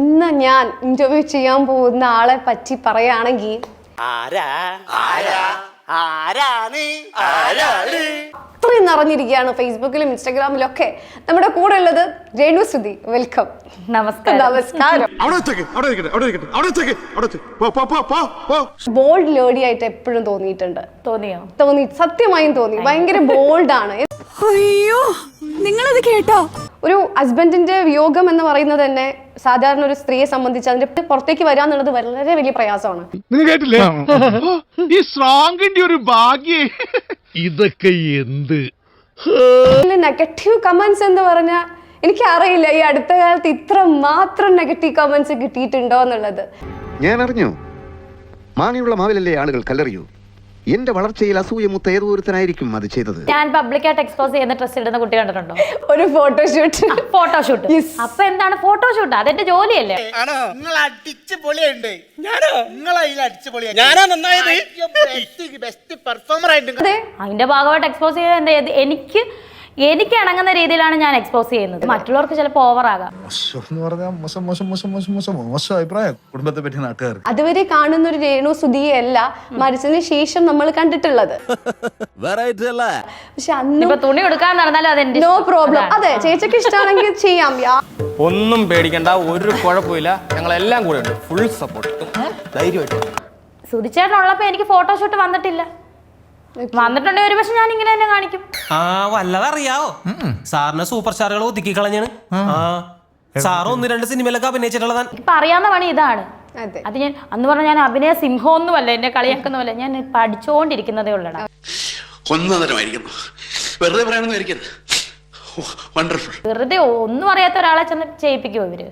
ഇന്ന് ഞാൻ ഇന്റർവ്യൂ ചെയ്യാൻ പോകുന്ന ആളെ പറ്റി പറയുകയാണെങ്കിൽ അത്രയും നിറഞ്ഞിരിക്കുകയാണ് ഫേസ്ബുക്കിലും ഇൻസ്റ്റാഗ്രാമിലും ഒക്കെ. നമ്മുടെ കൂടെ ഉള്ളത് രേണുസുതി. വെൽക്കം. നമസ്കാരം. ബോൾഡ് ലേഡി ആയിട്ട് എപ്പോഴും തോന്നിയിട്ടുണ്ട്. തോന്നി, സത്യമായും തോന്നി. ഭയങ്കര ബോൾഡ് ആണ്. അയ്യോ, നിങ്ങളത് കേട്ടോ? ഒരു ഹസ്ബൻഡിന്റെ വിയോഗം എന്ന് പറയുന്നത് തന്നെ സാധാരണ ഒരു സ്ത്രീയെ സംബന്ധിച്ച് അതിന്റെ പുറത്തേക്ക് വരാന്നുള്ളത് വളരെ വലിയ പ്രയാസമാണ്. ഇതൊക്കെ എന്ത് നെഗറ്റീവ് കമന്റ്സ് എന്ന് പറഞ്ഞാൽ എനിക്ക് അറിയില്ല ഈ അടുത്ത കാലത്ത് ഇത്ര മാത്രം നെഗറ്റീവ് കമന്റ്സ് കിട്ടിയിട്ടുണ്ടോ എന്നുള്ളത്. ഞാൻ അറിഞ്ഞു, മാങ്ങയുള്ള മാവിലല്ലേ ആളുകൾ കല്ലെറിയൂ. എന്റെ വളർച്ചയിൽ അസൂയമൂത്ത ഏതൊരുത്തനായിരിക്കും അത് ചെയ്തത്. ഞാൻ പബ്ലിക്കായിട്ട് എക്സ്പോസ് ചെയ്യുന്ന ഡ്രസ് ഇടുന്ന കുട്ടി കണ്ടിട്ടുണ്ടോ? ഒരു ഫോട്ടോഷൂട്ട്. അപ്പൊ എന്താണ് ഫോട്ടോഷൂട്ട്? അതെന്റെ ജോലിയല്ലേ? അതിന്റെ ഭാഗമായിട്ട് എക്സ്പോസ് ചെയ്ത് എനിക്ക് ഇണങ്ങുന്ന രീതിയിലാണ് ഞാൻ എക്സ്പോസ് ചെയ്യുന്നത്. മറ്റുള്ളവർക്ക് ചിലപ്പോൾ ഓവറാകാം. അതുവരെ കാണുന്ന ഒരു രേണുസുതിയെ അല്ല മരിച്ചതിന് ശേഷം നമ്മൾ കണ്ടിട്ടുള്ളത്. പക്ഷെ അന്ന് തുണി എടുക്കാൻ നടന്നാലും അതെന്റെ നോ പ്രോബ്ലം. അതെ, ചേച്ചിക്ക് ഇഷ്ടമാണെങ്കിൽ ചെയ്യാം. ഒന്നും പേടിക്കണ്ട, ഒരു കുഴപ്പമില്ല. ഞങ്ങളെല്ലാം കൂടെ ഉണ്ട്, ഫുൾ സപ്പോർട്ട്. ധൈര്യമായിട്ട്. സുധിച്ചേട്ടനുള്ളപ്പോ എനിക്ക് ഫോട്ടോഷൂട്ട് വന്നിട്ടില്ല. വന്നിട്ടുണ്ടെങ്കിൽ ഒരു പക്ഷെ ഞാൻ ഇങ്ങനെ തന്നെ കാണിക്കും. വല്ലതറിയാവോ? സാറിന് സൂപ്പർ സ്റ്റാറുകൾ ഒതുക്കി കളഞ്ഞാണ്. സാറ് 1-2 സിനിമയിലൊക്കെ അഭിനയിച്ചിട്ടുള്ളതാണ്. ഇപ്പൊ അറിയാവുന്ന പണി ഇതാണ്. അത് ഞാൻ അന്ന് പറഞ്ഞ ഞാൻ അഭിനയ സിംഹമൊന്നുമല്ല, എന്നെ കളിയാക്കുന്നതല്ല. ഞാൻ പഠിച്ചുകൊണ്ടിരിക്കുന്നതേ ഉള്ളടാ. വെറുതെ ഒന്നും അറിയാത്ത ഒരാളെ ചെന്ന് ചെയ്യിപ്പിക്കുമോ ഇവര്?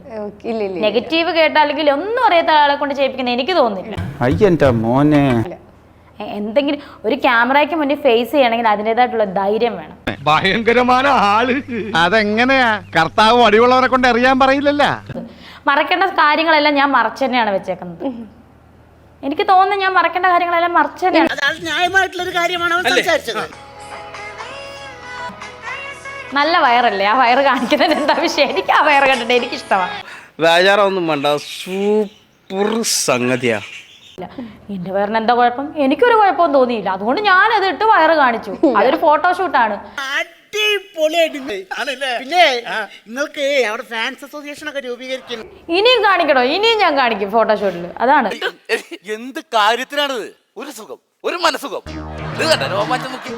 നെഗറ്റീവ് കേട്ടാലെങ്കിൽ ഒന്നും അറിയാത്ത ഒരാളെ കൊണ്ട് ചെയ്യിപ്പിക്കുന്ന എനിക്ക് തോന്നുന്നില്ല. എന്തെങ്കിലും ഒരു ക്യാമറയ്ക്ക് മുന്നിൽ ഫേസ് ചെയ്യണമെങ്കിൽ അതിൻ്റെതായിട്ടുള്ള ധൈര്യം വേണം. ഭയങ്കരമായ ആള്. അതെങ്ങനെയാ? കർത്താവ് അടിയുള്ളവരെ കൊണ്ട് അറിയാൻ പറയില്ലല്ലോ. മറക്കേണ്ട കാര്യങ്ങളെല്ലാം ഞാൻ മറച്ചു തന്നെയാണ് വെച്ചേക്കുന്നത്. എനിക്ക് തോന്നുന്നു ഞാൻ മറക്കേണ്ട കാര്യങ്ങളെല്ലാം മറച്ചു തന്നെയാണ്. നല്ല വയറല്ലേ? ആ വയറ് കാണിക്കുന്നത് എന്താ വിഷയം? എനിക്ക് ആ വയറ് കണ്ടിട്ട് എനിക്ക് ഇഷ്ടമാണ്. വേജാറൊന്നും വേണ്ട, സൂപ്പർ സംഗതിയാ. എന്റെ വയറിന് എന്താ കുഴപ്പം? എനിക്കൊരു കുഴപ്പവും തോന്നിയില്ല. അതുകൊണ്ട് ഞാൻ അത് ഇട്ട് വയറ് കാണിച്ചു. അതൊരു ഫോട്ടോഷൂട്ടാണ്. പിന്നെ നിങ്ങൾക്ക് അവിടെ ഫാൻസ് അസോസിയേഷൻ ഒക്കെ രൂപീകരിക്കുന്നു. ഇനിയും കാണിക്കണോ? ഇനിയും ഞാൻ കാണിക്കും ഫോട്ടോഷൂട്ടിൽ. അതാണ് എന്ത് കാര്യത്തിനാണിത്? ഒരു സുഖം, ഒരു മനസുഖം. ഇത് കണ്ട രോമാഞ്ചം നോക്കി